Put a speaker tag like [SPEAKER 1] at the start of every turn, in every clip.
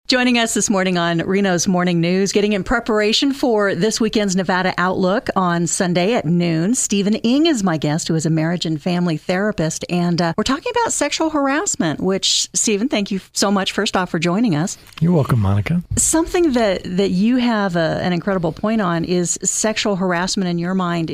[SPEAKER 1] Joining us this morning on Reno's Morning News, getting in preparation for this weekend's Nevada Outlook on Sunday at noon. Stephen Ng is my guest, who is a marriage and family therapist. And we're talking about sexual harassment, which, Stephen, thank you so much, first off, for joining us.
[SPEAKER 2] You're welcome, Monica.
[SPEAKER 1] Something that you have an incredible point on is sexual harassment in your mind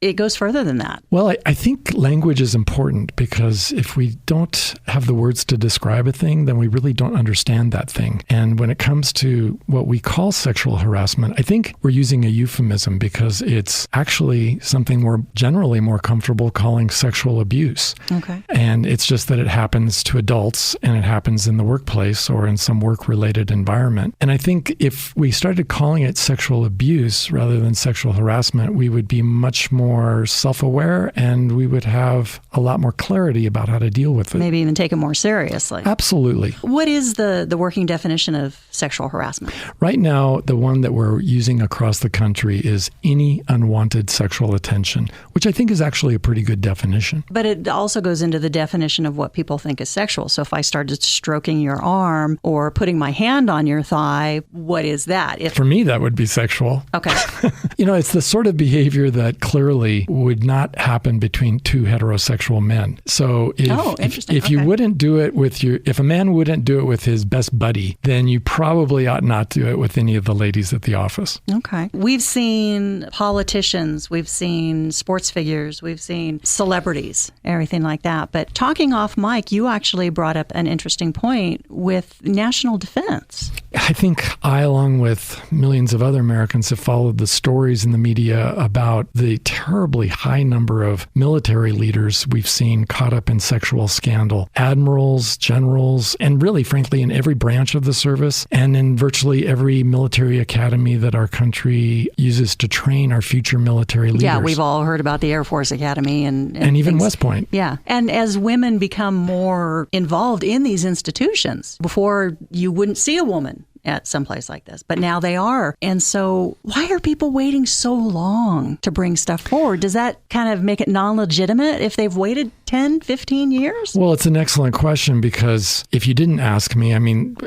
[SPEAKER 1] it goes further than that.
[SPEAKER 2] Well, I think language is important because if we don't have the words to describe a thing, then we really don't understand that thing. And when it comes to what we call sexual harassment, I think we're using a euphemism because it's actually something we're generally more comfortable calling sexual abuse.
[SPEAKER 1] Okay.
[SPEAKER 2] And it's just that it happens to adults and it happens in the workplace or in some work-related environment. And I think if we started calling it sexual abuse rather than sexual harassment, we would be much more self-aware and we would have a lot more clarity about how to deal with it.
[SPEAKER 1] Maybe even take it more seriously.
[SPEAKER 2] Absolutely.
[SPEAKER 1] What is the working definition of sexual harassment?
[SPEAKER 2] Right now, the one that we're using across the country is any unwanted sexual attention, which I think is actually a pretty good definition.
[SPEAKER 1] But it also goes into the definition of what people think is sexual. So if I started stroking your arm or putting my hand on your thigh, what is that?
[SPEAKER 2] For me, that would be sexual.
[SPEAKER 1] Okay.
[SPEAKER 2] It's the sort of behavior that clearly would not happen between two heterosexual men. So if you wouldn't do it if a man wouldn't do it with his best buddy, then you probably ought not do it with any of the ladies at the office.
[SPEAKER 1] Okay. We've seen politicians, we've seen sports figures, we've seen celebrities, everything like that. But talking off mic, you actually brought up an interesting point with national defense.
[SPEAKER 2] I think I, along with millions of other Americans, have followed the stories in the media about the terribly high number of military leaders we've seen caught up in sexual scandal. Admirals, generals, and really, frankly, in every branch of the service and in virtually every military academy that our country uses to train our future military leaders.
[SPEAKER 1] Yeah, we've all heard about the Air Force Academy and
[SPEAKER 2] even
[SPEAKER 1] things.
[SPEAKER 2] West Point.
[SPEAKER 1] Yeah. And as women become more involved in these institutions, before you wouldn't see a woman at some place like this, but now they are. And so why are people waiting so long to bring stuff forward? Does that kind of make it non-legitimate if they've waited 10, 15 years?
[SPEAKER 2] Well, it's an excellent question because if you didn't ask me,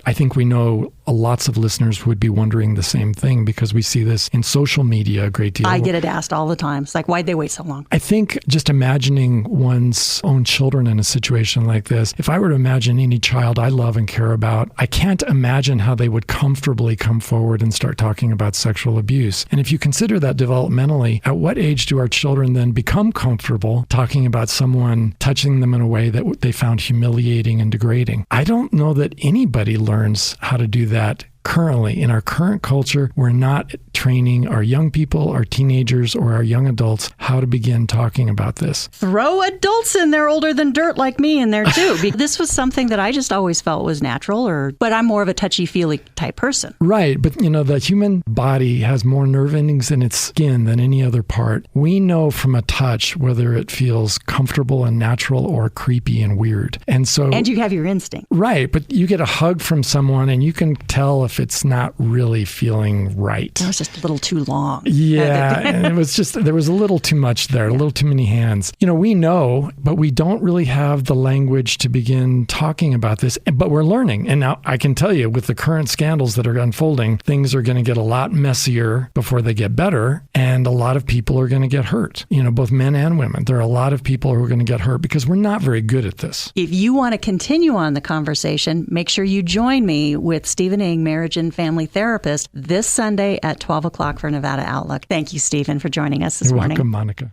[SPEAKER 2] I think we know lots of listeners would be wondering the same thing because we see this in social media a great deal.
[SPEAKER 1] I get it asked all the time. It's like, why'd they wait so long?
[SPEAKER 2] I think just imagining one's own children in a situation like this, if I were to imagine any child I love and care about, I can't imagine how they would comfortably come forward and start talking about sexual abuse. And if you consider that developmentally, at what age do our children then become comfortable talking about someone touching them in a way that they found humiliating and degrading? I don't know that anybody learns how to do that currently. In our current culture, we're not training our young people, our teenagers, or our young adults how to begin talking about this.
[SPEAKER 1] Throw adults in there older than dirt like me in there too. This was something that I just always felt was natural, but I'm more of a touchy-feely type person.
[SPEAKER 2] Right, but the human body has more nerve endings in its skin than any other part. We know from a touch whether it feels comfortable and natural or creepy and weird. And
[SPEAKER 1] you have your instinct.
[SPEAKER 2] Right, but you get a hug from someone and you can tell if it's not really feeling right.
[SPEAKER 1] That was just a little too long.
[SPEAKER 2] Yeah, and there was a little too much there, a little too many hands. We know, but we don't really have the language to begin talking about this, but we're learning. And now I can tell you with the current scandals that are unfolding, things are going to get a lot messier before they get better, and a lot of people are going to get hurt, both men and women. There are a lot of people who are going to get hurt because we're not very good at this.
[SPEAKER 1] If you want to continue on the conversation, make sure you join me with Stephen Ng, marriage and family therapist, this Sunday at 12 o'clock for Nevada Outlook. Thank you, Stephen, for joining us this morning.
[SPEAKER 2] You're welcome, Monica.